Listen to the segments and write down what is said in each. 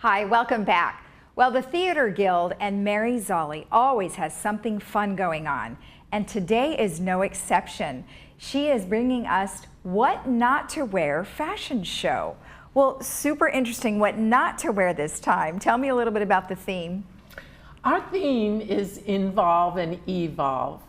Hi, welcome back. Well, the Theater Guild and Mary Zolli always has something fun going on, and today is no exception. She is bringing us What Not to Wear fashion show. Well, super interesting what not to wear this time. Tell me a little bit about the theme. Our theme is involve and evolve.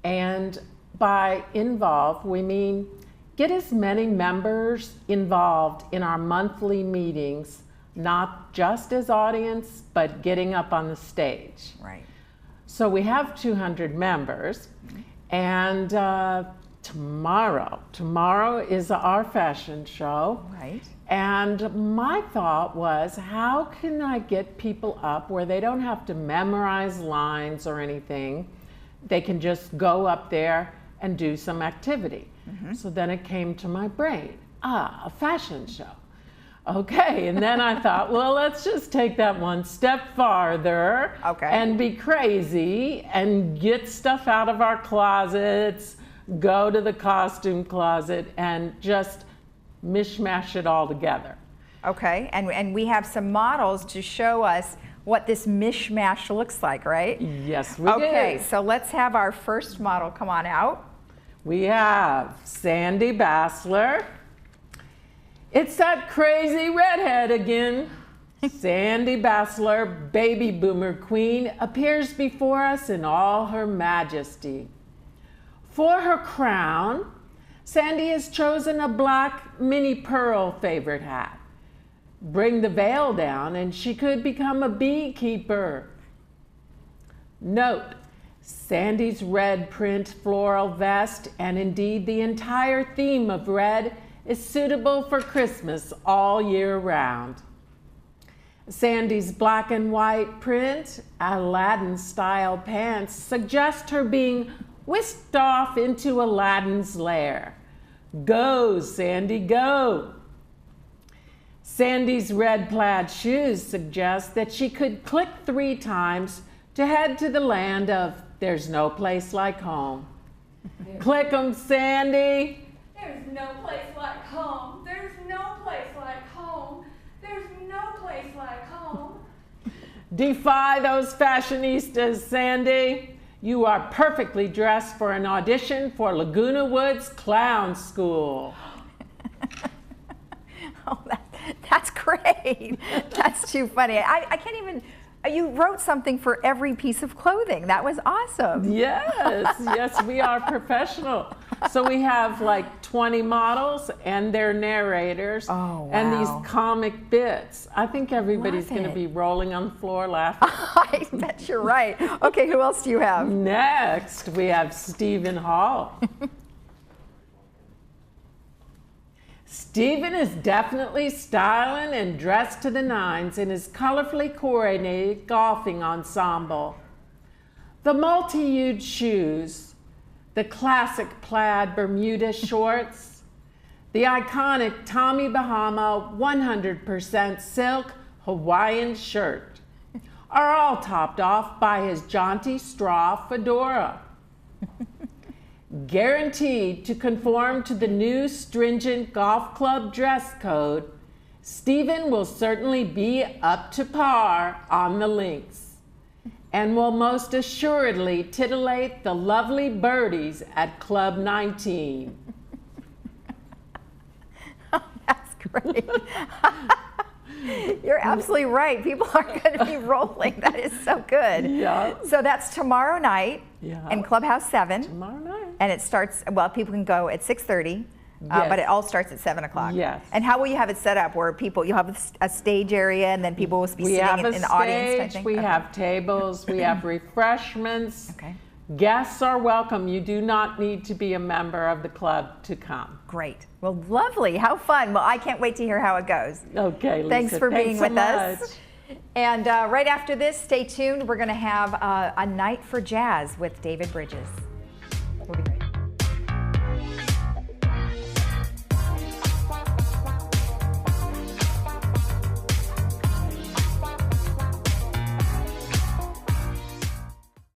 And by involve, we mean get as many members involved in our monthly meetings, not just as audience, but getting up on the stage. Right. So we have 200 members, and tomorrow is our fashion show. Right. And my thought was, how can I get people up where they don't have to memorize lines or anything? They can just go up there and do some activity. So then it came to my brain, a fashion show. Okay, and then I thought, well, let's just take that one step farther and be crazy and get stuff out of our closets, go to the costume closet and just mishmash it all together. Okay, and we have some models to show us what this mishmash looks like, right? Yes, we do. Okay, so let's have our first model come on out. We have Sandy Bassler. It's that crazy redhead again. Sandy Bassler, baby boomer queen, appears before us in all her majesty. For her crown, Sandy has chosen a black mini pearl favorite hat. Bring the veil down and she could become a beekeeper. Note, Sandy's red print floral vest, and indeed the entire theme of red, is suitable for Christmas all year round. Sandy's black and white print, Aladdin-style pants suggest her being whisked off into Aladdin's lair. Go, Sandy, go. Sandy's red plaid shoes suggest that she could click 3 times to head to the land of There's No Place Like Home. Click 'em, Sandy. There's no place like home. There's no place like home. There's no place like home. Defy those fashionistas, Sandy. You are perfectly dressed for an audition for Laguna Woods Clown School. Oh, that's great. That's too funny. I can't even, you wrote something for every piece of clothing. That was awesome. Yes, yes, we are professional. So we have like 20 models and their narrators and these comic bits. I think everybody's going to be rolling on the floor laughing. I bet you're right. Okay, who else do you have? Next, we have Stephen Hall. Stephen is definitely styling and dressed to the nines in his colorfully coordinated golfing ensemble. The multi-hued shoes, the classic plaid Bermuda shorts, the iconic Tommy Bahama 100% silk Hawaiian shirt are all topped off by his jaunty straw fedora. Guaranteed to conform to the new stringent golf club dress code, Stephen will certainly be up to par on the links and will most assuredly titillate the lovely birdies at Club 19. Oh, that's great. You're absolutely right. People are going to be rolling. That is so good. Yeah. So that's tomorrow night in Clubhouse 7. Tomorrow night. And it starts, well, people can go at 6:30, but it all starts at 7 o'clock. Yes. And how will you have it set up where you'll have a stage area and then people will be sitting in the audience? I think? We have tables, we have refreshments. Okay. Guests are welcome. You do not need to be a member of the club to come. Great. Well, lovely. How fun. Well, I can't wait to hear how it goes. Okay, Lisa. Thanks for being with us. Much. And right after this, stay tuned. We're going to have a night for jazz with David Bridges. We'll be right back.